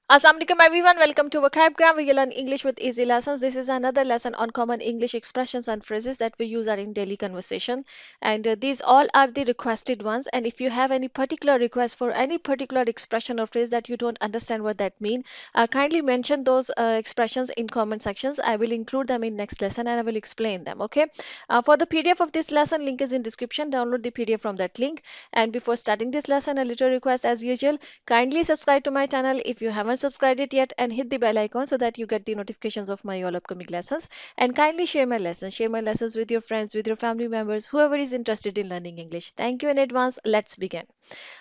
Assalamualaikum everyone, welcome to Vocabgram where you learn English with easy lessons. This is another lesson on common English expressions and phrases that we use are in daily conversation. And these all are the requested ones. And if you have any particular request for any particular expression or phrase that you don't understand what that mean, kindly mention those expressions in comment sections. I will include them in next lesson and I will explain them. Okay. For the PDF of this lesson, link is in description. Download the PDF from that link. And before starting this lesson, a little request as usual. Kindly subscribe to my channel if you haven't subscribed it yet and hit the bell icon so that you get the notifications of my all upcoming lessons. And kindly share my lessons. Share my lessons with your friends, with your family members, whoever is interested in learning English. Thank you in advance. Let's begin.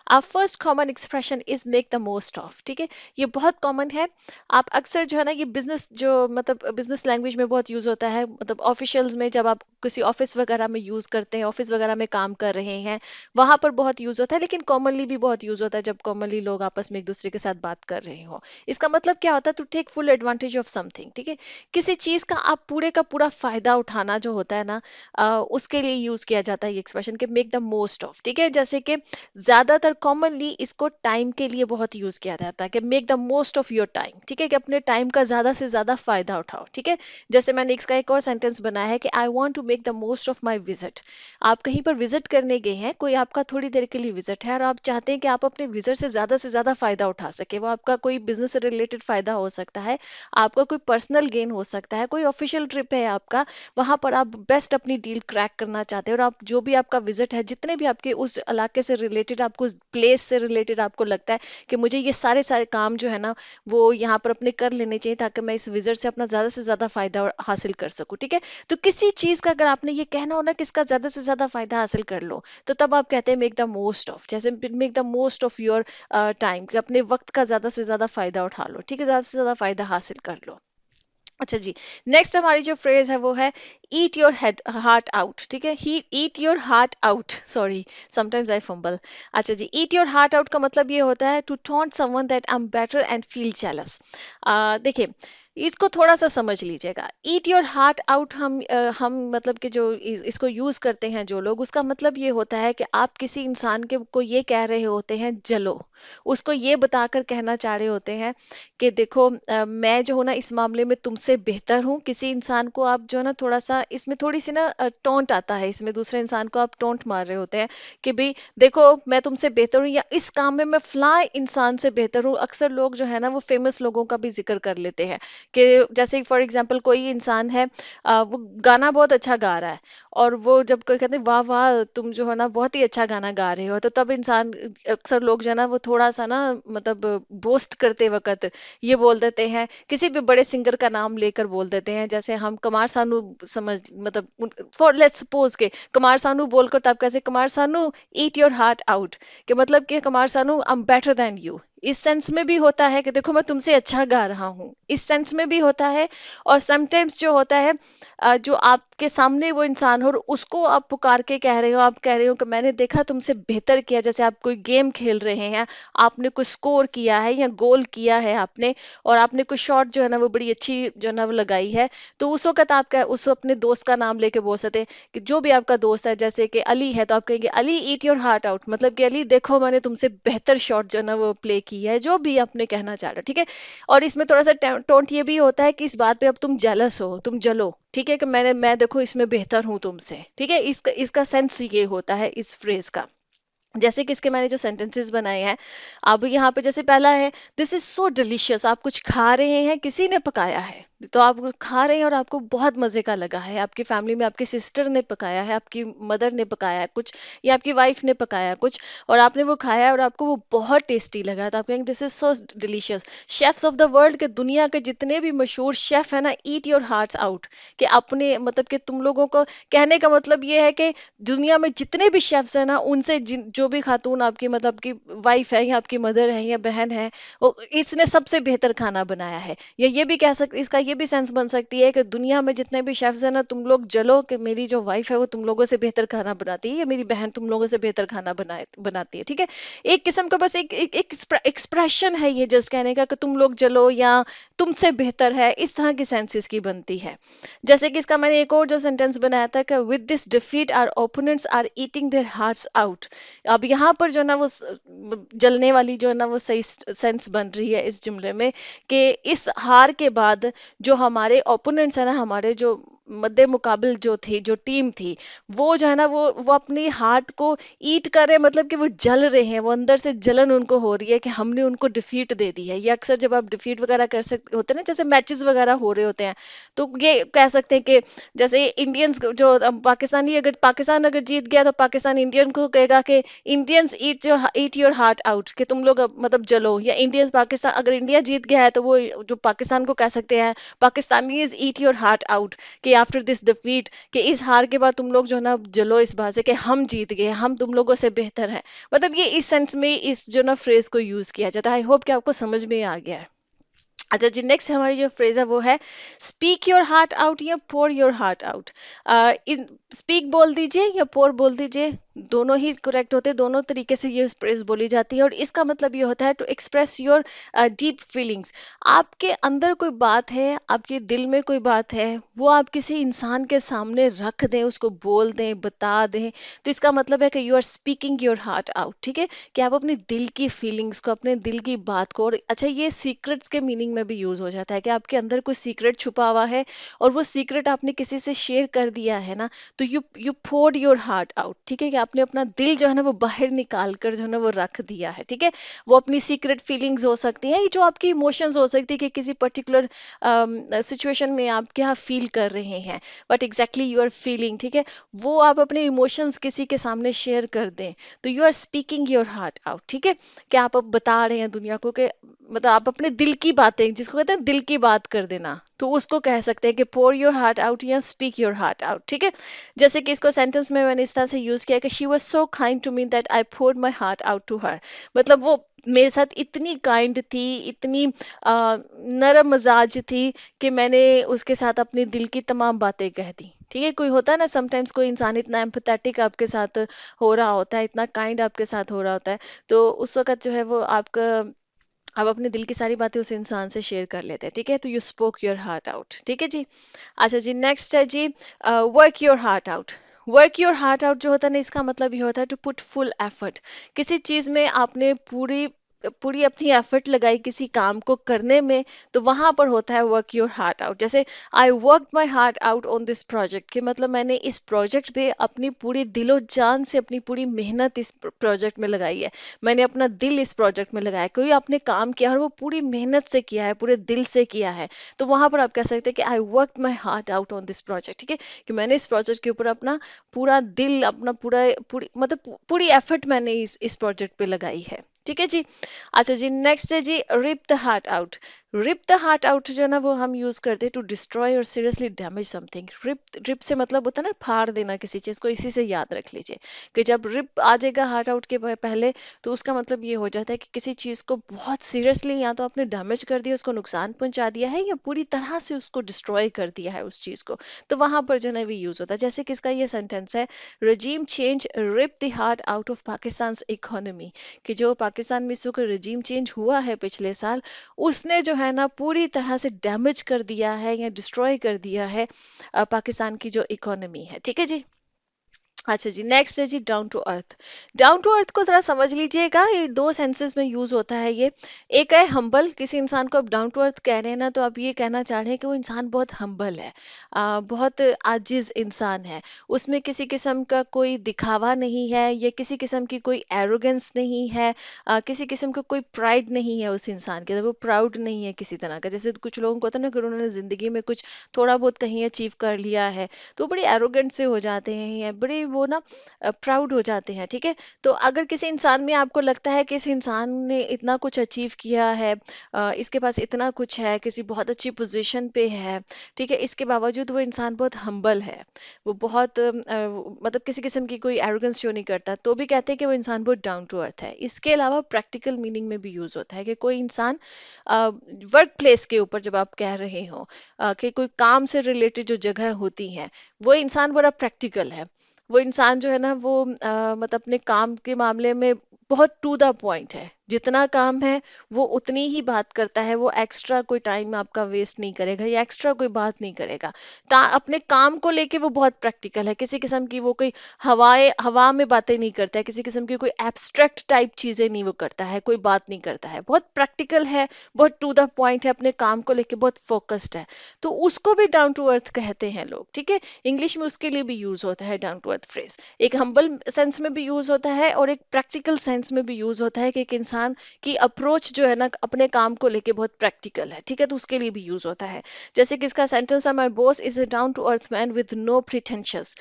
Our first common expression is make the most of. ठीक है, ये बहुत common है. आप अक्सर जो है ना ये बिजनेस जो मतलब बिजनेस लैंग्वेज में बहुत यूज होता है, मतलब ऑफिशियल्स में जब आप किसी ऑफिस वगैरह में यूज करते हैं, ऑफिस वगैरह में काम कर रहे हैं, वहां पर बहुत यूज होता है. लेकिन कॉमनली भी बहुत यूज होता है जब कॉमनली लोग आपस में एक दूसरे के साथ बात कर रहे हो. इसका मतलब क्या होता है? To take full advantage of something. ठीक है, किसी चीज का पूरा फायदा उठाना जो होता है ना, उसके लिए यूज किया जाता है ये एक्सप्रेशन के मेक द मोस्ट ऑफ. ठीक है, जैसे कि ज्यादातर कॉमनली इसको टाइम के लिए बहुत यूज किया जाता है कि make the most of your time. ठीक है, कि अपने टाइम का ज्यादा से ज्यादा फायदा उठाओ. ठीक है, जैसे मैंने इसका एक और सेंटेंस बनाया है कि I want to make the most of my visit. आप कहीं पर विजिट करने गए हैं, कोई आपका थोड़ी देर के लिए विजिट है और आप चाहते हैं कि आप अपने विजिट से ज्यादा फायदा उठा सके. वो आपका कोई बिजनेस से रिलेटेड फायदा हो सकता है, आपका कोई पर्सनल गेन हो सकता है, कोई ऑफिशियल ट्रिप है आपका, वहां पर आप बेस्ट अपनी डील क्रैक करना चाहते हैं और आप जो भी आपका विजिट है, जितने भी आपके उस इलाके से रिलेटेड, आपको उस प्लेस से रिलेटेड आपको लगता है कि मुझे ये सारे सारे काम जो है ना वो यहाँ पर अपने कर लेने चाहिए ताकि मैं इस विजिट से अपना ज्यादा से ज्यादा फायदा हासिल कर सकूं. ठीक है, तो किसी चीज का अगर आपने ये कहना हो ना कि इसका ज्यादा से ज्यादा फायदा हासिल कर लो, तो तब आप कहते हैं मेक द मोस्ट ऑफ. जैसे make the most of your time, कि अपने वक्त का ज्यादा से ज्यादा फायदा उठा लो. ठीक है, ज्यादा से ज्यादा फायदा हासिल कर लो. अच्छा जी, नेक्स्ट हमारी जो फ्रेज है वो है eat your head heart out. ठीक है, he eat your heart out, sorry sometimes I fumble. अच्छा जी, ईट योर हार्ट आउट का मतलब ये होता है to taunt someone that I am better and feel jealous. देखिए, इसको थोड़ा सा समझ लीजिएगा. ईट योर हार्ट आउट हम मतलब कि जो इसको यूज करते हैं जो लोग, उसका मतलब ये होता है कि आप किसी इंसान के को ये कह रहे होते हैं जलो, उसको ये बताकर कहना चाह रहे होते हैं कि देखो मैं जो हूँ ना इस मामले में तुमसे बेहतर हूँ. किसी इंसान को आप जो है ना थोड़ा सा इसमें थोड़ी सी ना टोंट आता है, इसमें दूसरे इंसान को आप टोंट मार रहे होते हैं कि भाई देखो मैं तुमसे बेहतर हूँ, या इस काम में मैं फला इंसान से बेहतर हूँ. अक्सर लोग जो है ना वो फेमस लोगों का भी जिक्र कर लेते हैं कि जैसे फॉर एग्जाम्पल कोई इंसान है, वो गाना बहुत अच्छा गा रहा है, और वो जब कोई कहते हैं वाह वाह तुम जो है ना बहुत ही अच्छा गाना गा रहे हो, तो तब इंसान अक्सर लोग जो है ना वो थोड़ा सा ना मतलब बोस्ट करते वक्त ये बोल देते हैं, किसी भी बड़े सिंगर का नाम लेकर बोल देते हैं. जैसे हम कुमार सानू समझ मतलब फॉर लेट्स सपोज के कुमार सानू बोलकर तब कैसे कुमार सानू ईट योर हार्ट आउट, कि मतलब कि कुमार सानू आई एम बेटर देन यू. इस सेंस में भी होता है कि देखो मैं तुमसे अच्छा गा रहा हूँ, इस सेंस में भी होता है. और समटाइम्स जो होता है जो आपके सामने वो इंसान हो और उसको आप पुकार के कह रहे हो, आप कह रहे हो कि मैंने देखा तुमसे बेहतर किया. जैसे आप कोई गेम खेल रहे हैं, आपने कुछ स्कोर किया है या गोल किया है आपने, और आपने कुछ शॉट जो है ना वो बड़ी अच्छी जो है ना वो लगाई है, तो उस वक्त आप क्या उस अपने दोस्त का नाम लेके बोल सकते हैं कि जो भी आपका दोस्त है, जैसे कि अली है तो आप कहेंगे अली ईट योर हार्ट आउट, मतलब कि अली देखो मैंने तुमसे बेहतर शॉट जो है ना वो प्ले की है, जो भी आपने कहना चाह रहे हो. ठीक है, और इसमें थोड़ा सा टोंट ये भी होता है कि इस बात पे अब तुम जेलस हो, तुम जलो. ठीक है, कि मैं देखो इसमें बेहतर हूं तुमसे. ठीक है, इसका इसका सेंस ये होता है इस फ्रेज का. जैसे कि इसके मैंने जो सेंटेंसेस बनाए हैं, अब यहाँ पे जैसे पहला है दिस इज सो डिलीशियस. आप कुछ खा रहे हैं, किसी ने पकाया है, तो आप कुछ खा रहे हैं और आपको बहुत मजे का लगा है, आपकी फैमिली में आपकी सिस्टर ने पकाया है, आपकी मदर ने पकाया है कुछ, या आपकी वाइफ ने पकाया है कुछ, और आपने वो खाया है और आपको वो बहुत टेस्टी लगा है, तो आप कहेंगे this is so delicious. Chefs of the world के दुनिया के जितने भी मशहूर शेफ है ना, ईट योर हार्ट्स आउट, कि अपने मतलब कि तुम लोगों को कहने का मतलब ये है कि दुनिया में जितने भी शेफ्स हैं ना उनसे जो भी खातून आपकी मतलब की वाइफ है या आपकी मदर है या बहन है, वो इसने सबसे बेहतर खाना बनाया है. या ये भी कह सकते, इसका ये भी सेंस बन सकती है कि दुनिया में जितने भी शेफ्स हैं ना तुम लोग जलो कि मेरी जो वाइफ है वो तुम लोगों से बेहतर खाना बनाती है, या मेरी बहन तुम लोगों से बेहतर खाना बनाती है. ठीक है, एक किस्म का बस एक एक्सप्रेशन है ये जस्ट कहने का कि तुम लोग जलो या तुमसे बेहतर है, इस तरह की सेंसेस की बनती है. जैसे कि इसका मैंने एक और जो सेंटेंस बनाया था कि with this defeat our opponents are eating their hearts out. अब यहाँ पर जो है ना वो जलने वाली जो है ना वो सही सेंस बन रही है इस जुमले में, कि इस हार के बाद जो हमारे ओपोनेंट्स है ना, हमारे जो मद्दे मुकाबिल जो थी, जो टीम थी, वो जो है ना वो अपनी हार्ट को ईट कर रहे हैं, मतलब कि वो जल रहे हैं, वो अंदर से जलन उनको हो रही है कि हमने उनको डिफीट दे दी है। ये अक्सर जब आप डिफीट वगैरह कर सकते होते हैं ना, जैसे मैचेस वगैरह हो रहे होते हैं, तो ये कह सकते हैं कि जैसे इंडियंस जो पाकिस्तानी, अगर पाकिस्तान अगर जीत गया तो पाकिस्तान इंडियन को कहेगा कि Indians eat your heart out, कि तुम लोग मतलब जलो। या इंडियंस पाकिस्तान, अगर इंडिया जीत गया है तो वो जो पाकिस्तान को कह सकते हैं Pakistanis eat your heart out, कि आफ्टर दिस डिफीट, कि इस हार के बाद तुम लोग जो है ना जलो इस बात से कि हम जीत गए, हम तुम लोगों से बेहतर हैं। मतलब ये इस सेंस में इस जो ना फ्रेज को यूज किया जाता है। आई होप कि आपको समझ में आ गया है। अच्छा जी, नेक्स्ट हमारी जो फ्रेज है वो है स्पीक योर हार्ट आउट या पोर योर हार्ट आउट। इन स्पीक बोल दीजिए या पोर बोल दीजिए, दोनों ही करेक्ट होते हैं, दोनों तरीके से ये फ्रेज बोली जाती है। और इसका मतलब ये होता है to express your deep feelings. आपके अंदर कोई बात है, आपके दिल में कोई बात है, वो आप किसी इंसान के सामने रख दें, उसको बोल दें, बता दें, तो इसका मतलब है कि you are speaking your heart out. ठीक है, कि आप अपने दिल की फीलिंग्स को, अपने दिल की बात को, और अच्छा ये सीक्रेट्स के मीनिंग में भी यूज हो जाता है, कि आपके अंदर कोई सीक्रेट छुपा हुआ है और वो सीक्रेट आपने किसी से शेयर कर दिया है ना, तो you poured your heart out. ठीक है, कि आपने अपना दिल जो है ना वो बाहर निकाल कर जो है ना वो रख दिया है। ठीक है, वो अपनी सीक्रेट फीलिंग्स हो सकती हैं, जो आपकी इमोशंस हो सकती है, कि किसी पर्टिकुलर सिचुएशन में आप क्या फील कर रहे हैं, but exactly you are feeling. ठीक है, वो आप अपने इमोशंस किसी के सामने शेयर कर दें, तो you are speaking your heart out. ठीक है, कि आप अब बता रहे हैं दुनिया को कि मतलब आप अपने दिल की बातें, जिसको कहते हैं दिल की बात कर देना, तो उसको कह सकते हैं कि पोर योर हार्ट आउट या स्पीक योर हार्ट आउट। ठीक है, जैसे कि इसको सेंटेंस में मैंने इस तरह से यूज किया कि she was so kind to me that I poured my heart out to her. मतलब वो मेरे साथ इतनी काइंड थी, इतनी नरम मिजाज थी, कि मैंने उसके साथ अपने दिल की तमाम बातें कह दी। ठीक है, कोई होता है ना समटाइम्स, कोई इंसान इतना एम्पैथेटिक आपके साथ हो रहा होता है, इतना काइंड आपके साथ हो रहा होता है, तो उस वक्त जो है वो आपका, आप अपने दिल की सारी बातें उस इंसान से शेयर कर लेते हैं। ठीक है, तो you spoke your heart out. ठीक है जी। अच्छा जी, नेक्स्ट है जी work your heart out. Work your heart out जो होता है ना, इसका मतलब ये होता है टू पुट फुल एफर्ट। किसी चीज में आपने पूरी पूरी अपनी एफर्ट लगाई किसी काम को करने में, तो वहां पर होता है वर्क योर हार्ट आउट। जैसे I work my heart out on this project, कि मतलब मैंने इस प्रोजेक्ट पे अपनी पूरी दिलो जान से, अपनी पूरी मेहनत इस प्रोजेक्ट में लगाई है, मैंने अपना दिल इस प्रोजेक्ट में लगाया। कोई आपने काम किया और वो पूरी मेहनत से किया है, पूरे दिल से किया है, तो वहां पर आप कह सकते हैं कि आई work my heart out on this project. ठीक है, कि मैंने इस प्रोजेक्ट के ऊपर अपना पूरा दिल, अपना पूरा पूरी मतलब पूरी एफर्ट मैंने इस प्रोजेक्ट पे लगाई है। ठीक है जी। अच्छा जी, नेक्स्ट है जी rip the heart out. Rip the heart out जो है ना वो हम यूज करते हैं टू डिस्ट्रॉय और seriously damage something. Rip rip से मतलब होता है ना फाड़ देना किसी चीज को, इसी से याद रख लीजिए कि जब रिप आ जाएगा हार्ट आउट के पहले, तो उसका मतलब ये हो जाता है कि किसी चीज को बहुत सीरियसली या तो आपने डैमेज कर दिया, उसको नुकसान पहुंचा दिया है, या पूरी तरह से उसको डिस्ट्रॉय कर दिया है उस चीज को, तो वहां पर जो है ना भी यूज होता है। जैसे कि इसका ये सेंटेंस है, regime change rip the heart out of Pakistan economy, कि जो पाकिस्तान में इस वक्त रजीम चेंज हुआ है पिछले साल, उसने जो है ना पूरी तरह से डैमेज कर दिया है या डिस्ट्रॉय कर दिया है पाकिस्तान की जो इकोनॉमी है। ठीक है जी। अच्छा जी, नेक्स्ट है जी down to earth. Down to earth को जरा समझ लीजिएगा, ये दो सेंसेस में यूज होता है ये। एक है हम्बल, किसी इंसान को आप डाउन टू अर्थ कह रहे हैं ना, तो आप ये कहना चाह रहे हैं कि वो इंसान बहुत हम्बल है, बहुत आजिज इंसान है, उसमें किसी किस्म का कोई दिखावा नहीं है, या किसी किस्म की कोई एरोगेंस नहीं है, किसी किस्म का कोई प्राइड नहीं है उस इंसान के अंदर, वो प्राउड नहीं है किसी तरह का। जैसे कुछ लोगों को होता है ना कि उन्होंने जिंदगी में कुछ थोड़ा बहुत कहीं अचीव कर लिया है, तो बड़े एरोगेंट से हो जाते हैं, या बड़े वो ना प्राउड हो जाते हैं। ठीक है, तो अगर किसी इंसान में आपको लगता है कि इस इंसान ने इतना कुछ अचीव किया है, इसके पास इतना कुछ है, किसी बहुत अच्छी पोजीशन पे है, ठीक है, इसके बावजूद वो इंसान बहुत हम्बल है, वो बहुत मतलब किसी किस्म की कोई एरोगेंस शो नहीं करता, तो भी कहते हैं कि वो इंसान बहुत डाउन टू अर्थ है। इसके अलावा प्रैक्टिकल मीनिंग में भी यूज होता है कि कोई इंसान वर्क प्लेस के ऊपर जब आप कह रहे हो कि कोई काम से रिलेटेड जो जगह होती हैं, वो इंसान बड़ा प्रैक्टिकल है, वो इंसान जो है ना वो मतलब अपने काम के मामले में बहुत टू द पॉइंट है, जितना काम है वो उतनी ही बात करता है, वो एक्स्ट्रा कोई टाइम आपका वेस्ट नहीं करेगा या एक्स्ट्रा कोई बात नहीं करेगा। अपने काम को लेके वो बहुत प्रैक्टिकल है, किसी किस्म की वो कोई हवा में बातें नहीं करता है, किसी किस्म की कोई एब्स्ट्रैक्ट टाइप चीजें नहीं वो करता है, कोई बात नहीं करता है, बहुत प्रैक्टिकल है, बहुत टू द पॉइंट है, अपने काम को लेके बहुत फोकस्ड है। तो उसको भी डाउन टू अर्थ कहते हैं लोग, ठीक है। इंग्लिश में उसके लिए भी यूज होता है डाउन टू अर्थ फ्रेज, एक हम्बल सेंस में भी यूज होता है और एक प्रैक्टिकल सेंस में भी यूज होता है कि एक इंसान की अप्रोच जो है ना अपने काम को लेके बहुत प्रैक्टिकल है, ठीक है, तो उसके लिए भी यूज होता है। जैसे कि इसका सेंटेंस है, my boss is a down to earth man with no pretensions.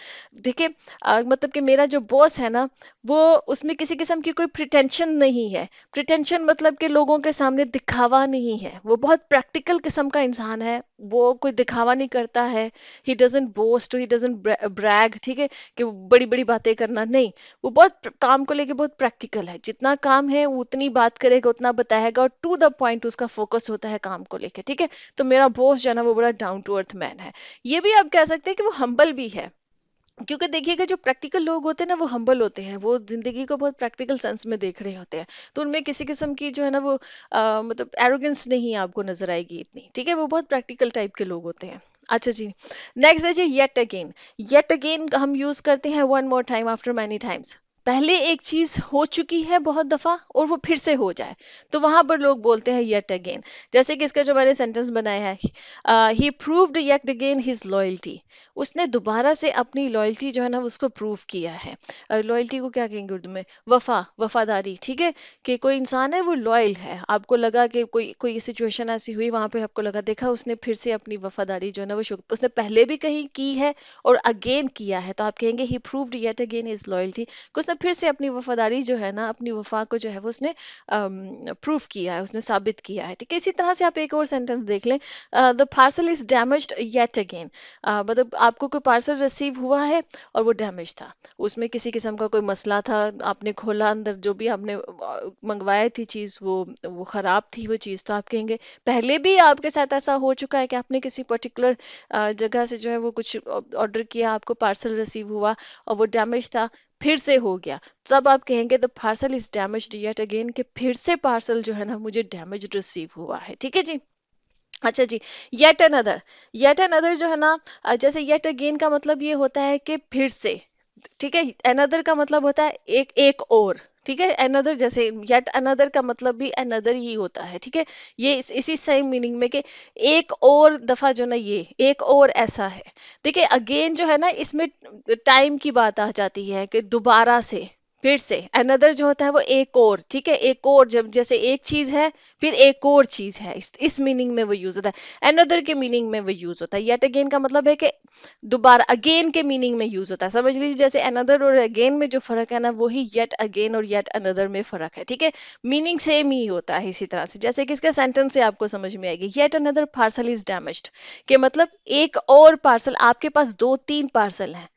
ठीक है, मतलब कि मेरा जो बॉस है ना, वो उसमें किसी किस्म की कोई प्रिटेंशन नहीं है। प्रिटेंशन मतलब कि लोगों के सामने दिखावा नहीं है, वो बहुत प्रैक्टिकल किस्म का इंसान है, वो कोई दिखावा नहीं करता है। He doesn't boast, he doesn't brag, ठीक है, कि बड़ी बड़ी बातें करना नहीं। वो बहुत काम को लेके बहुत प्रैक्टिकल है, जितना काम है वो उतनी बात करेगा, उतना बताएगा और टू द पॉइंट उसका फोकस होता है काम को लेके, ठीक है। तो मेरा बॉस जो है ना वो बड़ा डाउन टू अर्थ मैन है। ये भी आप कह सकते हैं कि वो हम्बल भी है, क्योंकि देखिएगा जो प्रैक्टिकल लोग होते हैं ना वो हम्बल होते हैं, वो जिंदगी को बहुत प्रैक्टिकल सेंस में देख रहे होते हैं। तो उनमें किसी किस्म की जो है ना वो मतलब एरोगेंस नहीं आपको नजर आएगी इतनी, ठीक है, वो बहुत प्रैक्टिकल टाइप के लोग होते हैं। अच्छा जी, नेक्स्ट है जी येट अगेन। येट अगेन हम यूज करते हैं one more time after many times. पहले एक चीज हो चुकी है बहुत दफा और वो फिर से हो जाए, तो वहां पर लोग बोलते हैं येट अगेन। जैसे कि इसका जो मैंने सेंटेंस बनाया है, he proved yet again his loyalty. उसने दोबारा से अपनी लॉयल्टी जो है ना उसको प्रूव किया है। लॉयल्टी को क्या कहेंगे उर्दू में? वफादारी, ठीक है। कि कोई इंसान है वो लॉयल है, आपको लगा कि कोई कोई सिचुएशन ऐसी हुई वहां पे आपको लगा, देखा उसने फिर से अपनी वफादारी जो है ना वो उसने पहले भी कहीं की है और अगेन किया है, तो आप कहेंगे he proved yet again his loyalty, कि उसने फिर से अपनी वफादारी जो है ना, अपनी वफा को जो है वो उसने प्रूव किया है, उसने साबित किया है, ठीक है। इसी तरह से आप एक और सेंटेंस देख लें, the parcel is damaged yet again. मतलब आपको कोई पार्सल रिसीव हुआ है और वो डैमेज था, उसमें किसी किस्म का कोई मसला था, आपने खोला, अंदर जो भी आपने मंगवाई थी चीज़ वो ख़राब थी वो चीज़, तो आप कहेंगे पहले भी आपके साथ ऐसा हो चुका है कि आपने किसी पर्टिकुलर जगह से जो है वो कुछ ऑर्डर किया, आपको पार्सल रिसीव हुआ और वो डैमेज था, फिर से हो गया, तब आप कहेंगे the parcel is damaged yet again, कि फिर से पार्सल जो है ना मुझे डैमेज रिसीव हुआ है, ठीक है जी। अच्छा जी, येट अनदर जो है ना, जैसे येट अगेन का मतलब ये होता है कि फिर से, ठीक है। अनदर का मतलब होता है एक एक और, ठीक है। अनदर जैसे येट अनदर का मतलब भी अनदर ही होता है, ठीक है। ये इसी सेम मीनिंग में कि एक और दफा जो ना, ये एक और ऐसा है। देखिए अगेन जो है ना इसमें टाइम की बात आ जाती है कि दोबारा से, फिर से। अनदर जो होता है वो एक और, ठीक है, एक और, जब जैसे एक चीज है फिर एक और चीज है, इस मीनिंग में वो यूज होता है। अनदर के मीनिंग में वो यूज होता है। येट अगेन का मतलब है कि दोबारा, अगेन के मीनिंग में यूज होता है, समझ लीजिए। जैसे अनदर और अगेन में जो फर्क है ना, वही येट अगेन और येट अनदर में फर्क है, ठीक है। मीनिंग सेम ही होता है इसी तरह से, जैसे कि इसके सेंटेंस से आपको समझ में आएगी, yet another parcel is damaged, के मतलब एक और पार्सल, आपके पास दो तीन पार्सल हैं,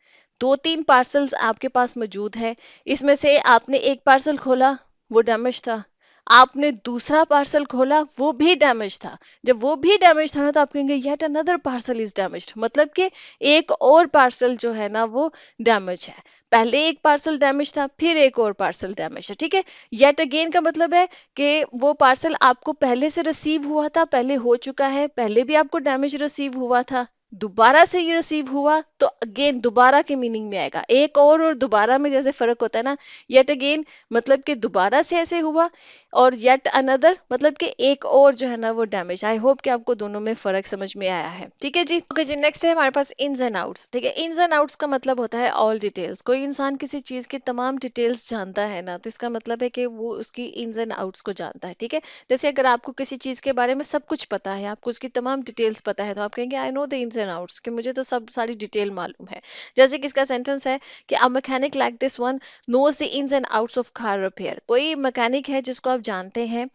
दो तीन पार्सल्स आपके पास मौजूद है, इसमें से आपने एक पार्सल खोला, वो डैमेज था, आपने दूसरा पार्सल खोला, वो भी डैमेज था। जब वो भी डैमेज था ना, तो आप कहेंगे yet another parcel is damaged, मतलब कि एक और पार्सल जो है ना वो डैमेज है। पहले एक पार्सल डैमेज था, फिर एक और पार्सल डैमेज है, ठीक है। येट अगेन का मतलब है कि वो पार्सल आपको पहले से रिसीव हुआ था, पहले हो चुका है, पहले भी आपको डैमेज रिसीव हुआ था, दोबारा से ये रिसीव हुआ, तो अगेन दोबारा के मीनिंग में आएगा। एक और दोबारा में जैसे फर्क होता है ना, येट अगेन मतलब कि दोबारा से ऐसे हुआ, और येट अनदर मतलब कि एक और जो है ना वो डैमेज। आई होप कि आपको दोनों में फर्क समझ में आया है, ठीक है जी। ओके जी, नेक्स्ट है हमारे पास इन्स एंड आउट्स, ठीक है। इन्स एंड आउट्स का मतलब होता है ऑल डिटेल्स। कोई इंसान किसी चीज की तमाम डिटेल्स जानता है ना, तो इसका मतलब है कि वो उसकी इन्स एंड आउट्स को जानता है, ठीक है। जैसे अगर आपको किसी चीज के बारे में सब कुछ पता है, आपको उसकी तमाम डिटेल्स पता है, तो आप कहेंगे I know the ins and outs, कि मुझे तो सब सारी डिटेल मालूम है। जैसे कि इसका सेंटेंस है कि a mechanic like this one knows the ins and outs of car repair. कोई मैकेनिक है जिसको आप जानते हैं,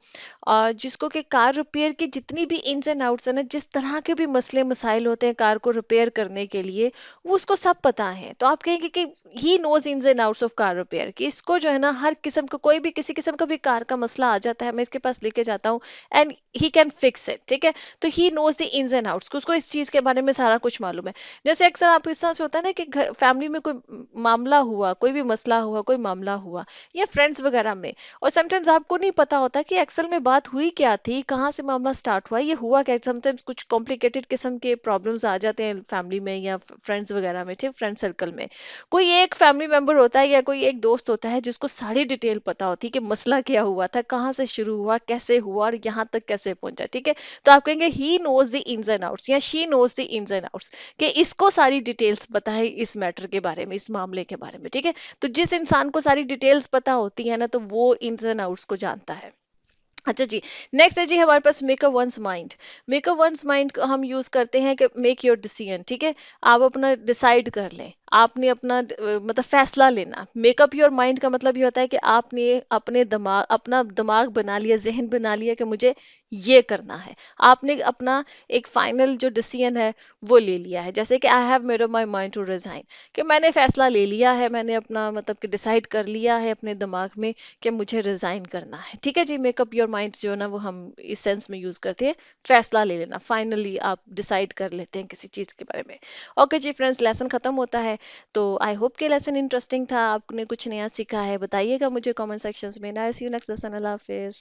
और जिसको कि कार रिपेयर की जितनी भी इन्स एंड आउट्स है ना, जिस तरह के भी मसले मसाइल होते हैं कार को रिपेयर करने के लिए, वो उसको सब पता है। तो आप कहेंगे कि he he knows ins and outs of car repair, कि इसको जो है ना हर किस्म का, कोई भी किसी किस्म का भी कार का मसला आ जाता है, मैं इसके पास लेके जाता हूँ and he can fix it, ठीक है। तो he knows the ins and outs, उसको इस चीज के बारे में सारा कुछ मालूम है। जैसे अक्सर आप इस तरह से होता है ना कि फैमिली में कोई मामला हुआ, कोई भी मसला हुआ, कोई मामला हुआ, या फ्रेंड्स वगैरह में, और समटाइम्स आपको नहीं पता होता कि एक्चुअल में बात हुई क्या थी, कहाँ से मामला स्टार्ट हुआ, ये हुआ क्या। समटाइम्स कुछ कॉम्प्लिकेटेड किस्म के प्रॉब्लम्स आ जाते हैं फैमिली में या फ्रेंड्स वगैरह में, ठीक, फ्रेंड सर्कल में। कोई एक फैमिली मेंबर होता है या कोई एक दोस्त होता है जिसको सारी डिटेल पता होती है कि मसला क्या हुआ था, कहाँ से शुरू हुआ, कैसे हुआ और यहाँ तक कैसे पहुंचा, ठीक है। तो आप कहेंगे he knows the ins and outs या she knows the ins and outs, कि इसको सारी डिटेल्स पता है इस मैटर के बारे में, इस मामले के बारे में, ठीक है। तो जिस इंसान को सारी डिटेल्स पता होती है ना, तो वो इन्स एंड आउट्स को जानता है। अच्छा जी, नेक्स्ट है जी हमारे पास make up one's mind. Make up one's mind को हम यूज करते हैं कि मेक योर डिसीजन, ठीक है। आप अपना डिसाइड कर लें, आपने अपना मतलब फैसला लेना। मेकअप योर माइंड का मतलब ये होता है कि आपने अपना दिमाग बना लिया, जहन बना लिया कि मुझे ये करना है। आपने अपना एक फाइनल जो डिसीजन है वो ले लिया है। जैसे कि I have made up my mind to resign, कि मैंने फैसला ले लिया है, मैंने अपना मतलब कि डिसाइड कर लिया है अपने दिमाग में कि मुझे रिजाइन करना है, ठीक है जी। मेकअप योर माइंड जो है ना वो हम इस सेंस में यूज करते हैं, फैसला ले लेना, फाइनली आप डिसाइड कर लेते हैं किसी चीज के बारे में। ओके जी फ्रेंड्स, लेसन खत्म होता है। तो आई होप कि लेसन इंटरेस्टिंग था, आपने कुछ नया सीखा है, बताइएगा मुझे कमेंट सेक्शंस में। Nice, you next lesson, Allah Hafiz.